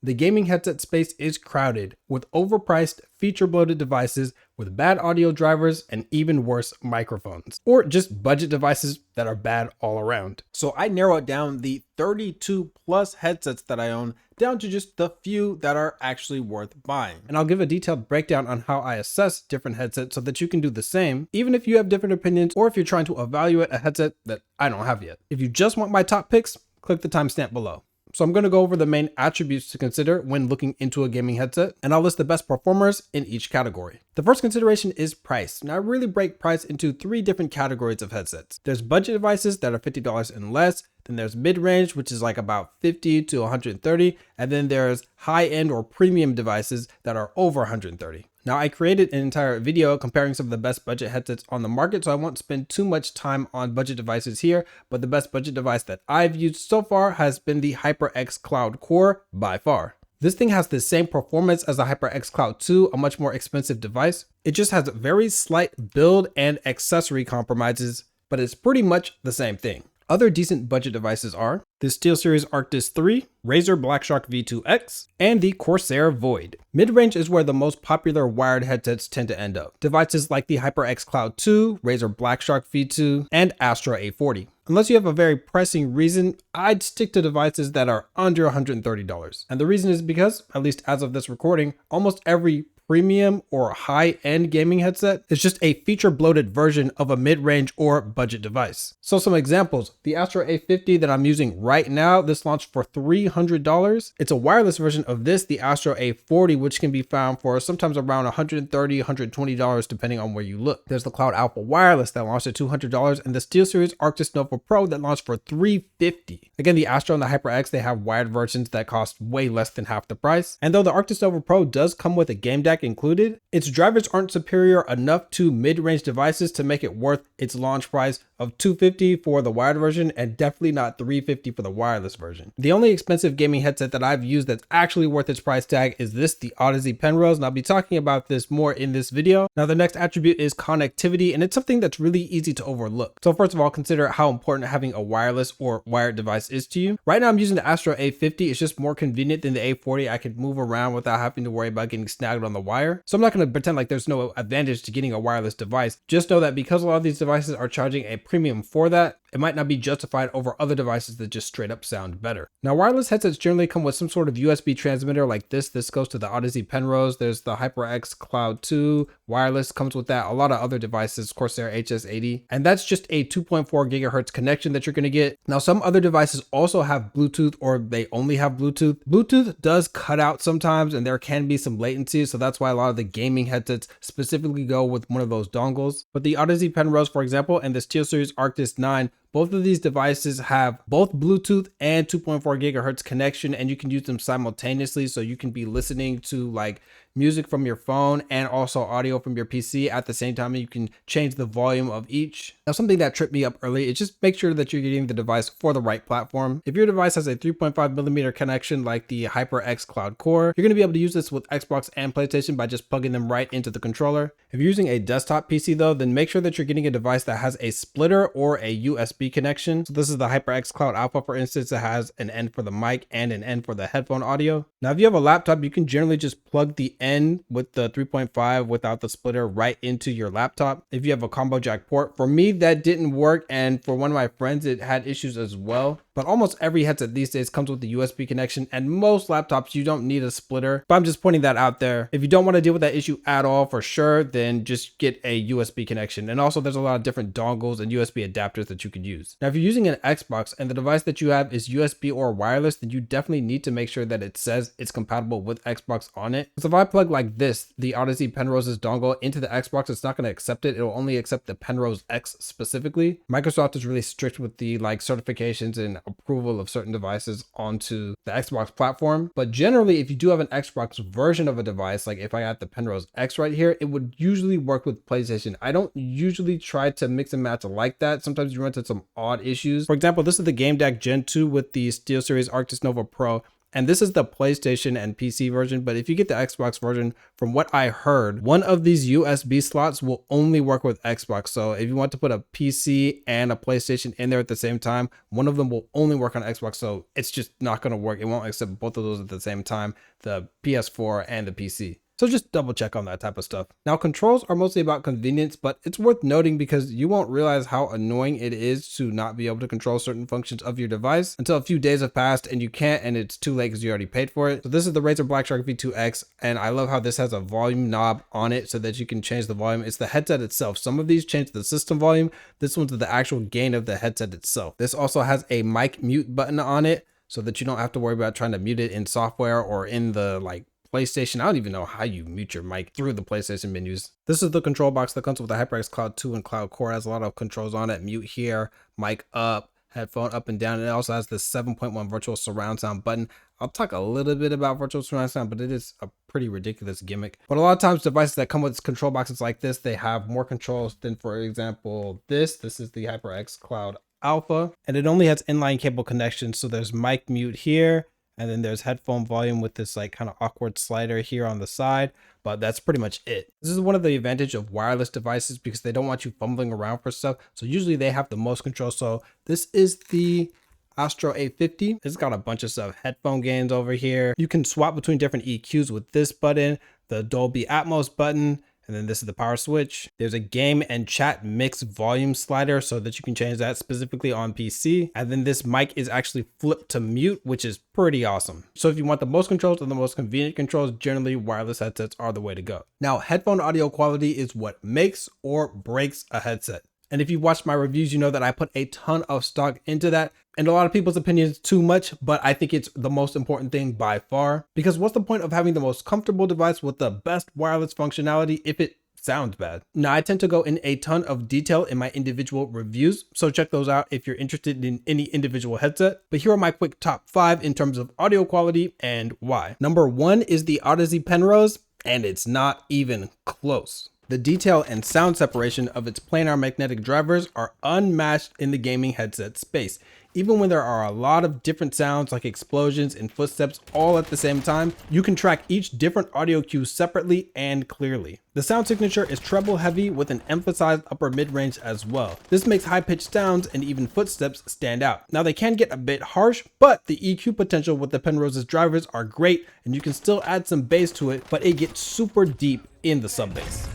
The gaming headset space is crowded with overpriced, feature-bloated devices with bad audio drivers and even worse microphones, or just budget devices that are bad all around. So I narrowed down the 32 plus headsets that I own down to just the few that are actually worth buying. And I'll give a detailed breakdown on how I assess different headsets so that you can do the same, even if you have different opinions or if you're trying to evaluate a headset that I don't have yet. If you just want my top picks, click the timestamp below. So I'm going to go over the main attributes to consider when looking into a gaming headset, and I'll list the best performers in each category. The first consideration is price. Now I really break price into 3 different categories of headsets. There's budget devices that are $50 and less, then there's mid-range, which is like about $50 to $130, and then there's high-end or premium devices that are over $130. Now I created an entire video comparing some of the best budget headsets on the market, so I won't spend too much time on budget devices here, but the best budget device that I've used so far has been the HyperX Cloud Core by far. This thing has the same performance as the HyperX Cloud 2, a much more expensive device. It just has very slight build and accessory compromises, but it's pretty much the same thing. Other decent budget devices are the SteelSeries Arctis III, Razer BlackShark V2 X, and the Corsair Void. Mid-range is where the most popular wired headsets tend to end up. Devices like the HyperX Cloud 2, Razer BlackShark V2, and Astro A50. Unless you have a very pressing reason, I'd stick to devices that are under $130. And the reason is because, at least as of this recording, almost every premium or high-end gaming headset is just a feature-bloated version of a mid-range or budget device. So some examples, the Astro A50 that I'm using right now, this launched for $300. It's a wireless version of this, the Astro A40, which can be found for sometimes around $130, $120 depending on where you look. There's the Cloud Alpha Wireless that launched at $200 and the SteelSeries Arctis Nova Pro that launched for $350. Again, the Astro and the HyperX, they have wired versions that cost way less than half the price. And though the Arctis Nova Pro does come with a game DAC included, its drivers aren't superior enough to mid-range devices to make it worth its launch price of $250 for the wired version and definitely not $350 for the wireless version. The only expensive gaming headset that I've used that's actually worth its price tag is this, the Odyssey Penrose, and I'll be talking about this more in this video. Now the next attribute is connectivity, and it's something that's really easy to overlook. So first of all, consider how important having a wireless or wired device is to you. Right now I'm using the Astro A50. It's just more convenient than the A40. I can move around without having to worry about getting snagged on the wire. So I'm not going to pretend like there's no advantage to getting a wireless device. Just know that because a lot of these devices are charging a premium for that, it might not be justified over other devices that just straight up sound better. Now, wireless headsets generally come with some sort of USB transmitter like this. This goes to the Odyssey Penrose. There's the HyperX Cloud 2 wireless comes with that. A lot of other devices, Corsair HS80, and that's just a 2.4 gigahertz connection that you're going to get. Now, some other devices also have Bluetooth or they only have Bluetooth. Bluetooth does cut out sometimes and there can be some latency. So that's why a lot of the gaming headsets specifically go with one of those dongles. But the Odyssey Penrose, for example, and the SteelSeries Arctis 9, both of these devices have both Bluetooth and 2.4 gigahertz connection, and you can use them simultaneously. So you can be listening to like music from your phone and also audio from your PC at the same time. And you can change the volume of each. Now, something that tripped me up early is just make sure that you're getting the device for the right platform. If your device has a 3.5 millimeter connection like the HyperX Cloud Core, you're going to be able to use this with Xbox and PlayStation by just plugging them right into the controller. If you're using a desktop PC though, then make sure that you're getting a device that has a splitter or a USB connection. So this is the HyperX Cloud Alpha, for instance. It has an end for the mic and an end for the headphone audio. Now, if you have a laptop, you can generally just plug the end with the 3.5 without the splitter right into your laptop. If you have a combo jack port, for me, that didn't work. And for one of my friends, it had issues as well. But almost every headset these days comes with the USB connection, and most laptops, you don't need a splitter. But I'm just pointing that out there. If you don't want to deal with that issue at all for sure, then just get a USB connection. And also there's a lot of different dongles and USB adapters that you could use. Now, if you're using an Xbox and the device that you have is USB or wireless, then you definitely need to make sure that it says it's compatible with Xbox on it. Because if I plug like this, the Odyssey Penrose's dongle into the Xbox, it's not going to accept it. It'll only accept the Penrose X specifically. Microsoft is really strict with the like certifications and approval of certain devices onto the Xbox platform. But generally, if you do have an Xbox version of a device, like if I had the Penrose X right here, it would usually work with PlayStation. I don't usually try to mix and match like that. Sometimes you run into some odd issues. For example, this is the Game DAC Gen 2 with the SteelSeries Arctis Nova Pro. And this is the PlayStation and PC version, but if you get the Xbox version, from what I heard, one of these USB slots will only work with Xbox. So if you want to put a PC and a PlayStation in there at the same time, one of them will only work on Xbox. So it's just not going to work. It won't accept both of those at the same time, the PS4 and the PC. So just double check on that type of stuff. Now, controls are mostly about convenience, but it's worth noting because you won't realize how annoying it is to not be able to control certain functions of your device until a few days have passed and you can't, and it's too late because you already paid for it. So this is the Razer BlackShark V2 X, and I love how this has a volume knob on it so that you can change the volume. It's the headset itself. Some of these change the system volume. This one's the actual gain of the headset itself. This also has a mic mute button on it so that you don't have to worry about trying to mute it in software or in the PlayStation. I don't even know how you mute your mic through the PlayStation menus. This is the control box that comes with the HyperX Cloud 2 and Cloud Core. It has a lot of controls on it. Mute here, mic up, headphone up and down. And it also has this 7.1 virtual surround sound button. I'll talk a little bit about virtual surround sound, but it is a pretty ridiculous gimmick. But a lot of times devices that come with control boxes like this, they have more controls than, for example, this is the HyperX Cloud Alpha, and it only has inline cable connections. So there's mic mute here, and then there's headphone volume with this kind of awkward slider here on the side, but that's pretty much it. This is one of the advantages of wireless devices because they don't want you fumbling around for stuff. So usually they have the most control. So this is the Astro A50. It's got a bunch of stuff. Headphone gains over here. You can swap between different EQs with this button, the Dolby Atmos button, and then this is the power switch. There's a game and chat mix volume slider so that you can change that specifically on PC. And then this mic is actually flipped to mute, which is pretty awesome. So if you want the most controls and the most convenient controls, generally wireless headsets are the way to go. Now, headphone audio quality is what makes or breaks a headset. And if you watched my reviews, you know that I put a ton of stock into that. And a lot of people's opinions too much, but I think it's the most important thing by far. Because what's the point of having the most comfortable device with the best wireless functionality if it sounds bad? Now, I tend to go in a ton of detail in my individual reviews, so check those out if you're interested in any individual headset. But here are my quick top 5 in terms of audio quality and why. Number 1 is the Odyssey Penrose, and it's not even close. The detail and sound separation of its planar magnetic drivers are unmatched in the gaming headset space. Even when there are a lot of different sounds like explosions and footsteps all at the same time, you can track each different audio cue separately and clearly. The sound signature is treble heavy with an emphasized upper mid-range as well. This makes high-pitched sounds and even footsteps stand out. Now, they can get a bit harsh, but the EQ potential with the Penrose's drivers are great, and you can still add some bass to it, but it gets super deep in the sub bass.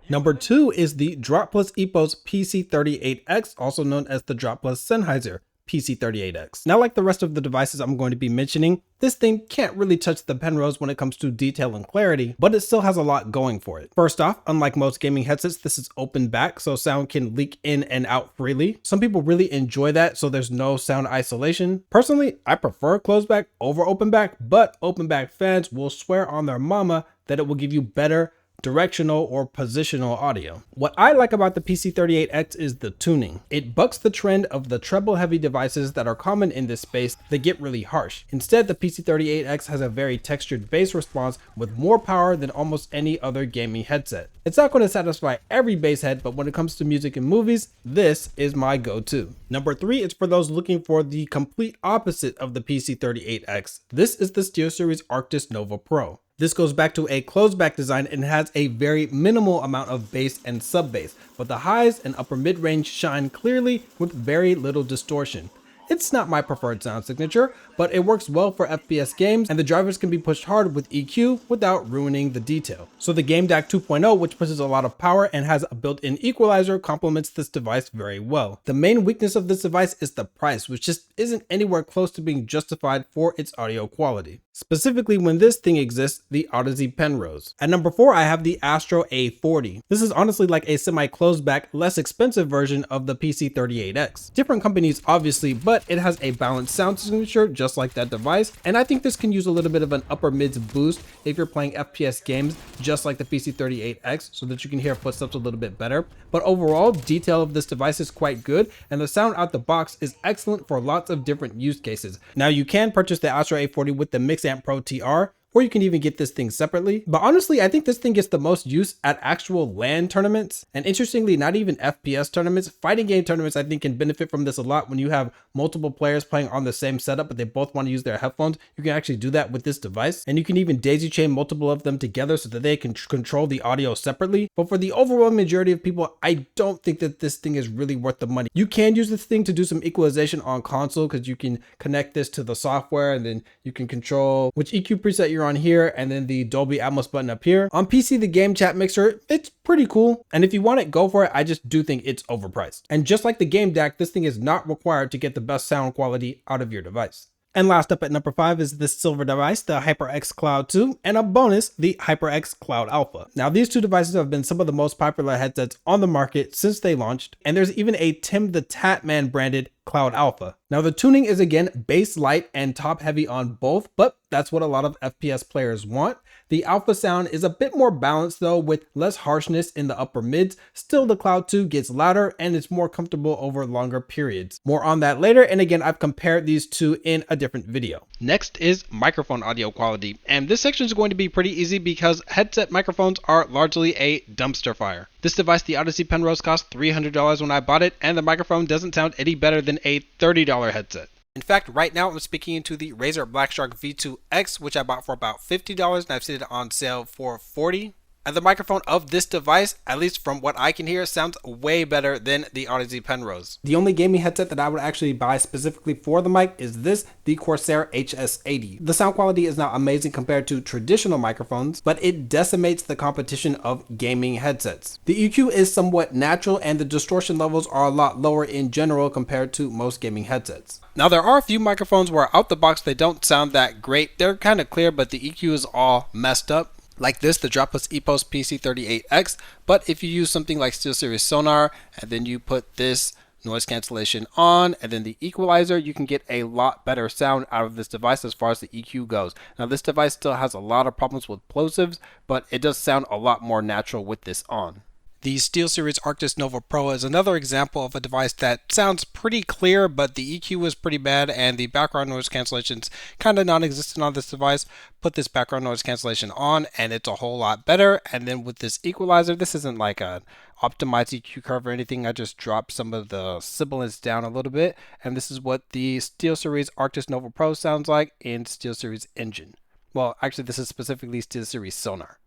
Number 2 is the Drop Epos PC38X, also known as the Drop Sennheiser PC38X. Now, like the rest of the devices I'm going to be mentioning, this thing can't really touch the Penrose when it comes to detail and clarity, but it still has a lot going for it. First off, unlike most gaming headsets, this is open back, so sound can leak in and out freely. Some people really enjoy that, so there's no sound isolation. Personally, I prefer closed back over open back, but open back fans will swear on their mama that it will give you better directional or positional audio. What I like about the PC38X is the tuning. It bucks the trend of the treble heavy devices that are common in this space that get really harsh. Instead, the PC38X has a very textured bass response with more power than almost any other gaming headset. It's not going to satisfy every bass head, but when it comes to music and movies, this is my go-to. Number 3 is for those looking for the complete opposite of the PC38X. This is the SteelSeries Arctis Nova Pro. This goes back to a closed back design and has a very minimal amount of bass and sub bass, but the highs and upper mid range shine clearly with very little distortion. It's not my preferred sound signature, but it works well for FPS games, and the drivers can be pushed hard with EQ without ruining the detail. So the Game DAC 2.0, which pushes a lot of power and has a built-in equalizer, complements this device very well. The main weakness of this device is the price, which just isn't anywhere close to being justified for its audio quality. Specifically when this thing exists, the Odyssey Penrose. At number 4, I have the Astro A50. This is honestly like a semi-closed back, less expensive version of the PC38X. Different companies obviously, but it has a balanced sound signature just like that device, and I think this can use a little bit of an upper mids boost if you're playing FPS games just like the PC38X, so that you can hear footsteps a little bit better. But overall, detail of this device is quite good, and the sound out the box is excellent for lots of different use cases. Now, you can purchase the Astro A50 with the Mixamp Pro TR, or you can even get this thing separately. But honestly, I think this thing gets the most use at actual LAN tournaments. And interestingly, not even FPS tournaments, fighting game tournaments, I think can benefit from this a lot. When you have multiple players playing on the same setup, but they both want to use their headphones, you can actually do that with this device. And you can even daisy chain multiple of them together so that they can control the audio separately. But for the overwhelming majority of people, I don't think that this thing is really worth the money. You can use this thing to do some equalization on console because you can connect this to the software and then you can control which EQ preset you're on here and then the Dolby Atmos button up here. On PC, the game chat mixer, it's pretty cool. And if you want it, go for it. I just do think it's overpriced. And just like the game DAC, this thing is not required to get the best sound quality out of your device. And last up at number 5 is this silver device, the HyperX Cloud 2, and a bonus, the HyperX Cloud Alpha. Now, these two devices have been some of the most popular headsets on the market since they launched, and there's even a Tim the Tatman branded Cloud Alpha. Now, the tuning is again bass light and top heavy on both, but that's what a lot of FPS players want. The Alpha sound is a bit more balanced though, with less harshness in the upper mids. Still, the Cloud 2 gets louder and it's more comfortable over longer periods. More on that later, and again, I've compared these two in a different video. Next is microphone audio quality, and this section is going to be pretty easy because headset microphones are largely a dumpster fire. This device, the Odyssey Penrose, cost $300 when I bought it, and the microphone doesn't sound any better than a $30 headset. In fact, right now I'm speaking into the Razer BlackShark V2 X, which I bought for about $50 and I've seen it on sale for $40. And the microphone of this device, at least from what I can hear, sounds way better than the Odyssey Penrose. The only gaming headset that I would actually buy specifically for the mic is this, the Corsair HS80. The sound quality is not amazing compared to traditional microphones, but it decimates the competition of gaming headsets. The EQ is somewhat natural and the distortion levels are a lot lower in general compared to most gaming headsets. Now, there are a few microphones where out the box they don't sound that great. They're kind of clear, but the EQ is all messed up. Like this, the Drop Epos PC38X, but if you use something like SteelSeries Sonar and then you put this noise cancellation on and then the equalizer, you can get a lot better sound out of this device as far as the EQ goes. Now, this device still has a lot of problems with plosives, but it does sound a lot more natural with this on. The SteelSeries Arctis Nova Pro is another example of a device that sounds pretty clear, but the EQ is pretty bad and the background noise cancellation's kind of non-existent on this device. Put this background noise cancellation on and it's a whole lot better. And then with this equalizer, this isn't like an optimized EQ curve or anything. I just dropped some of the sibilance down a little bit. And this is what the SteelSeries Arctis Nova Pro sounds like in SteelSeries Engine. Well, actually, this is specifically SteelSeries Sonar.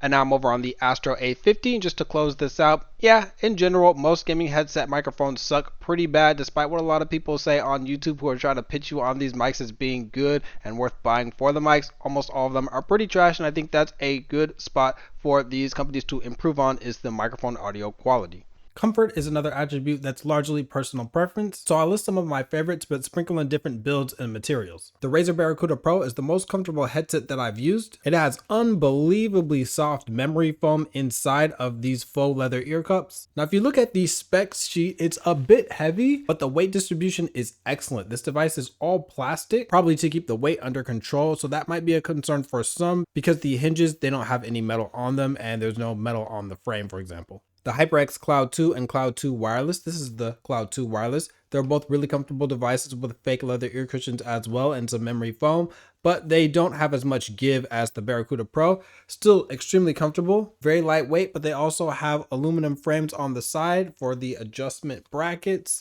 And now I'm over on the Astro A50, just to close this out. Yeah, in general, most gaming headset microphones suck pretty bad, despite what a lot of people say on YouTube who are trying to pitch you on these mics as being good and worth buying for the mics. Almost all of them are pretty trash, and I think that's a good spot for these companies to improve on, is the microphone audio quality. Comfort is another attribute that's largely personal preference, so I'll list some of my favorites but sprinkle in different builds and materials. The Razer Barracuda Pro is the most comfortable headset that I've used. It has unbelievably soft memory foam inside of these faux leather ear cups. Now, if you look at the specs sheet, it's a bit heavy, but the weight distribution is excellent. This device is all plastic, probably to keep the weight under control, so that might be a concern for some because the hinges, they don't have any metal on them and there's no metal on the frame, for example. The HyperX Cloud 2 and Cloud 2 Wireless. This is the Cloud 2 Wireless. They're both really comfortable devices with fake leather ear cushions as well and some memory foam, but they don't have as much give as the Barracuda Pro. Still extremely comfortable, very lightweight, but they also have aluminum frames on the side for the adjustment brackets.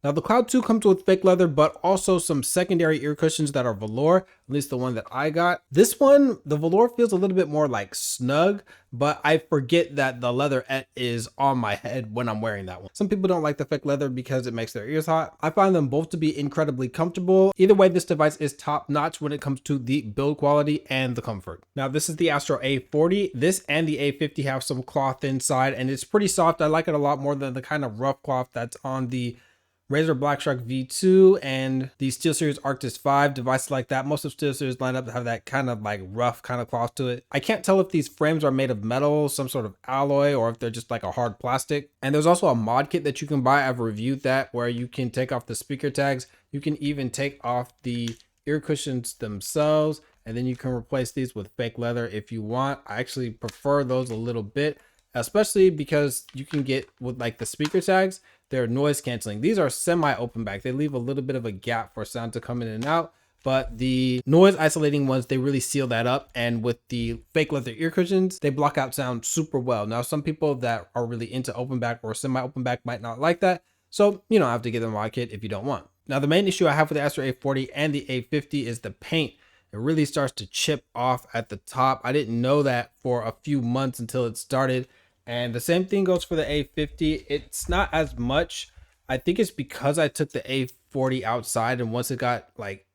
Now, the Cloud 2 comes with fake leather, but also some secondary ear cushions that are velour, at least the one that I got. This one, the velour feels a little bit more like snug, but I forget that the leatherette is on my head when I'm wearing that one. Some people don't like the fake leather because it makes their ears hot. I find them both to be incredibly comfortable. Either way, this device is top notch when it comes to the build quality and the comfort. Now, this is the Astro A40. This and the A50 have some cloth inside and it's pretty soft. I like it a lot more than the kind of rough cloth that's on the Razer BlackShark V2 and the SteelSeries Arctis V, devices like that. Most of SteelSeries lineup have that kind of like rough kind of cloth to it. I can't tell if these frames are made of metal, some sort of alloy, or if they're just like a hard plastic. And there's also a mod kit that you can buy. I've reviewed that, where you can take off the speaker tags. You can even take off the ear cushions themselves, and then you can replace these with fake leather if you want. I actually prefer those a little bit, especially because you can get with like the speaker tags, they're noise canceling. These are semi open back. They leave a little bit of a gap for sound to come in and out, but the noise isolating ones, they really seal that up. And with the fake leather ear cushions, they block out sound super well. Now, some people that are really into open back or semi open back might not like that. So you don't have to give them a kit if you don't want. Now, the main issue I have with the Astro A40 and the A50 is the paint. It really starts to chip off at the top. I didn't know that for a few months until it started. And the same thing goes for the A50. It's not as much. I think it's because I took the A40 outside, and once it got like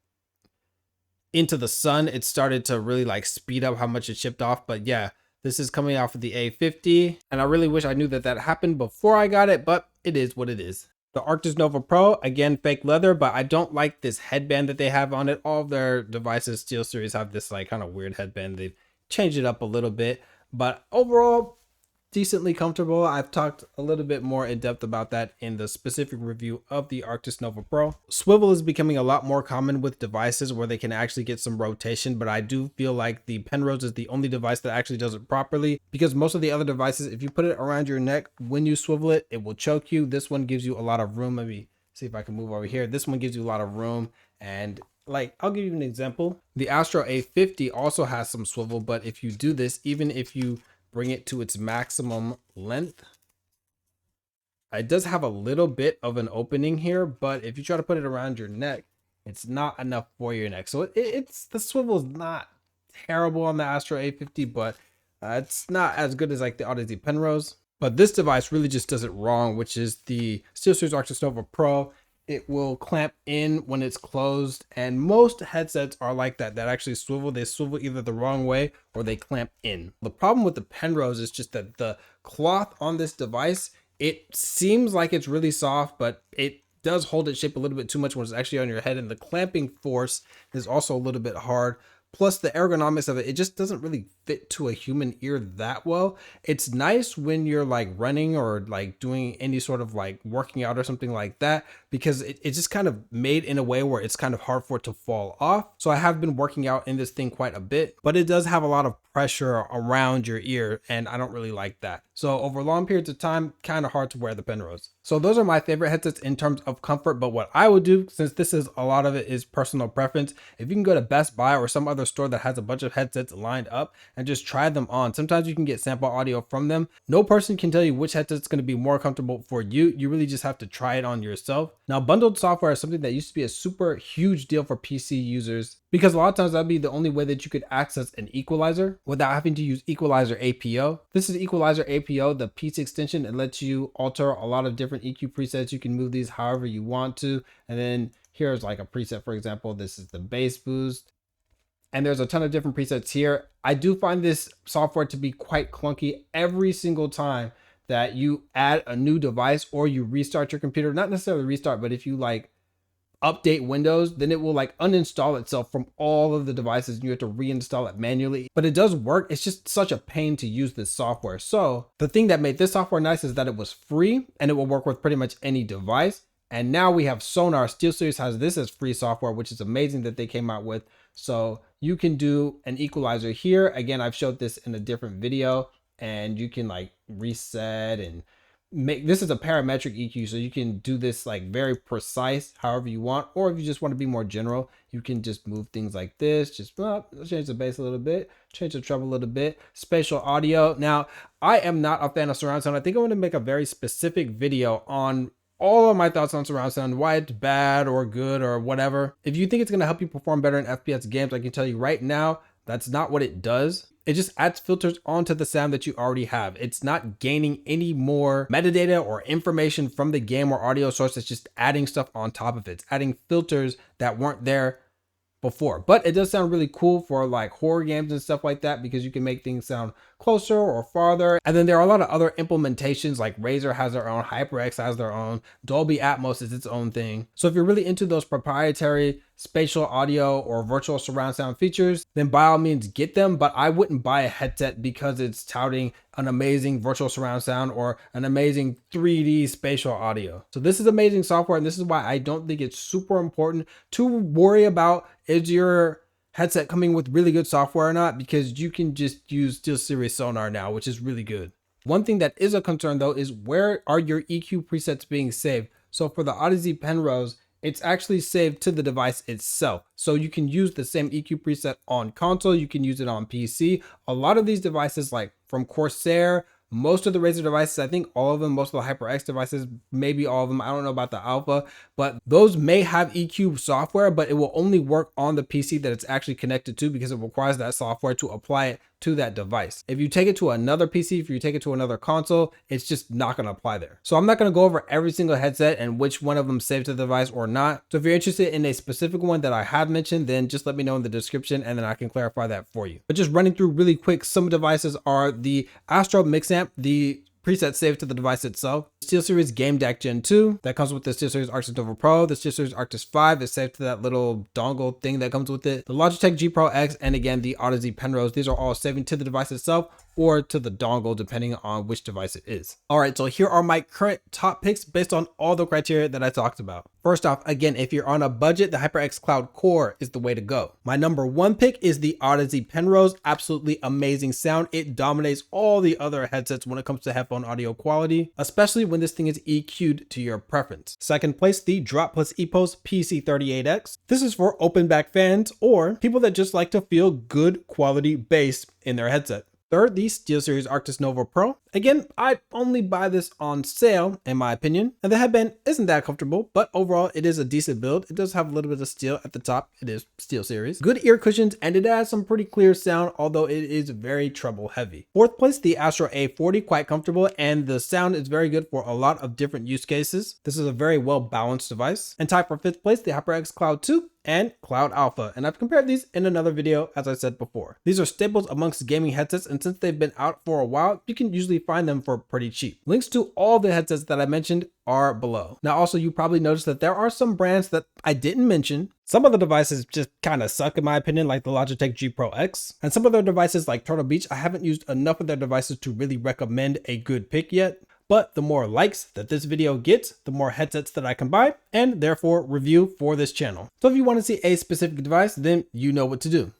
into the sun, it started to really like speed up how much it chipped off. But yeah, this is coming out for the A50, and I really wish I knew that that happened before I got it, but it is what it is. The Arctis Nova Pro, again, fake leather, but I don't like this headband that they have on it. All of their devices, SteelSeries, have this like kind of weird headband. They've changed it up a little bit, but overall, decently comfortable. I've talked a little bit more in depth about that in the specific review of the Arctis Nova Pro. Swivel is becoming a lot more common with devices where they can actually get some rotation, but I do feel like the Penrose is the only device that actually does it properly, because most of the other devices, if you put it around your neck, when you swivel it, it will choke you. This one gives you a lot of room. Let me see if I can move over here. This one gives you a lot of room, and like, I'll give you an example. The Astro A50 also has some swivel, but if you do this, even if you bring it to its maximum length, it does have a little bit of an opening here, but if you try to put it around your neck, it's not enough for your neck. So it's the swivel is not terrible on the Astro A50, but it's not as good as like the Odyssey Penrose. But this device really just does it wrong, which is the SteelSeries Arctis Nova Pro. It will clamp in when it's closed, and most headsets are like that actually swivel. They swivel either the wrong way or they clamp in. The problem with the Penrose is just that the cloth on this device, it seems like it's really soft, but it does hold its shape a little bit too much when it's actually on your head, and the clamping force is also a little bit hard. Plus the ergonomics of it, it just doesn't really fit to a human ear that well. It's nice when you're like running or like doing any sort of like working out or something like that, because it's just kind of made in a way where it's kind of hard for it to fall off. So I have been working out in this thing quite a bit, but it does have a lot of pressure around your ear, and I don't really like that. So over long periods of time, kind of hard to wear the Penrose. So those are my favorite headsets in terms of comfort, but what I would do, since this is a lot of it is personal preference, if you can go to Best Buy or some other store that has a bunch of headsets lined up and just try them on. Sometimes you can get sample audio from them. No person can tell you which headset's going to be more comfortable for you. You really just have to try it on yourself. Now, bundled software is something that used to be a super huge deal for PC users, because a lot of times that'd be the only way that you could access an equalizer without having to use Equalizer APO. This is Equalizer APO, the PC extension. It lets you alter a lot of different EQ presets. You can move these however you want to. And then here's like a preset, for example, this is the bass boost. And there's a ton of different presets here. I do find this software to be quite clunky every single time that you add a new device or you restart your computer. Not necessarily restart, but if you like update Windows, then it will like uninstall itself from all of the devices and you have to reinstall it manually. But it does work. It's just such a pain to use this software. So the thing that made this software nice is that it was free and it will work with pretty much any device. And now we have Sonar. SteelSeries has this as free software, which is amazing that they came out with. So you can do an equalizer here. Again, I've showed this in a different video, and you can like reset and make, this is a parametric EQ, so you can do this like very precise however you want. Or if you just want to be more general, you can just move things like this, just change the bass a little bit, change the treble a little bit. Spatial audio. Now, I am not a fan of surround sound. I think I want to make a very specific video on all of my thoughts on surround sound, why it's bad or good or whatever. If you think it's going to help you perform better in FPS games, I can tell you right now, that's not what it does. It just adds filters onto the sound that you already have. It's not gaining any more metadata or information from the game or audio source. It's just adding stuff on top of it. It's adding filters that weren't there before. But it does sound really cool for like horror games and stuff like that, because you can make things sound closer or farther. And then there are a lot of other implementations, like Razer has their own, HyperX has their own, Dolby Atmos is its own thing. So if you're really into those proprietary spatial audio or virtual surround sound features, then by all means get them. But I wouldn't buy a headset because it's touting an amazing virtual surround sound or an amazing 3D spatial audio. So this is amazing software, and this is why I don't think it's super important to worry about is your headset coming with really good software or not, because you can just use SteelSeries Sonar now, which is really good. One thing that is a concern though is where are your EQ presets being saved? So for the Odyssey Penrose, it's actually saved to the device itself. So you can use the same EQ preset on console, you can use it on PC. A lot of these devices, like from Corsair, most of the Razer devices, I think all of them, most of the HyperX devices, maybe all of them, I don't know about the Alpha, but those may have EQ software, but it will only work on the PC that it's actually connected to, because it requires that software to apply it to that device. If you take it to another PC, if you take it to another console, it's just not going to apply there. So I'm not going to go over every single headset and which one of them saved to the device or not. So if you're interested in a specific one that I have mentioned, then just let me know in the description and then I can clarify that for you. But just running through really quick, some devices are the Astro Mix Amp, the preset saved to the device itself. SteelSeries Game DAC Gen 2 that comes with the SteelSeries Arctis Nova Pro. The SteelSeries Arctis V is saved to that little dongle thing that comes with it. The Logitech G Pro X, and again the Odyssey Penrose. These are all saving to the device itself or to the dongle depending on which device it is. All right, so here are my current top picks based on all the criteria that I talked about. First off, again, if you're on a budget, the HyperX Cloud Core is the way to go. My number one pick is the Odyssey Penrose. Absolutely amazing sound. It dominates all the other headsets when it comes to headphone audio quality, especially when this thing is EQ'd to your preference. Second place, the Drop Epos PC38X. This is for open back fans or people that just like to feel good quality bass in their headset. Third, the SteelSeries Arctis Nova Pro. Again, I only buy this on sale, in my opinion, and the headband isn't that comfortable, but overall it is a decent build. It does have a little bit of steel at the top. It is SteelSeries. Good ear cushions, and it has some pretty clear sound, although it is very treble heavy. Fourth place, the Astro A50, quite comfortable, and the sound is very good for a lot of different use cases. This is a very well balanced device. And tied for fifth place, the HyperX Cloud 2 and Cloud Alpha, and I've compared these in another video, as I said before. These are staples amongst gaming headsets, and since they've been out for a while, you can usually find them for pretty cheap. Links to all the headsets that I mentioned are below. Now also, you probably noticed that there are some brands that I didn't mention. Some of the devices just kind of suck in my opinion, like the Logitech G Pro X, and some of their devices like Turtle Beach, I haven't used enough of their devices to really recommend a good pick yet. But the more likes that this video gets, the more headsets that I can buy and therefore review for this channel. So if you want to see a specific device, then you know what to do.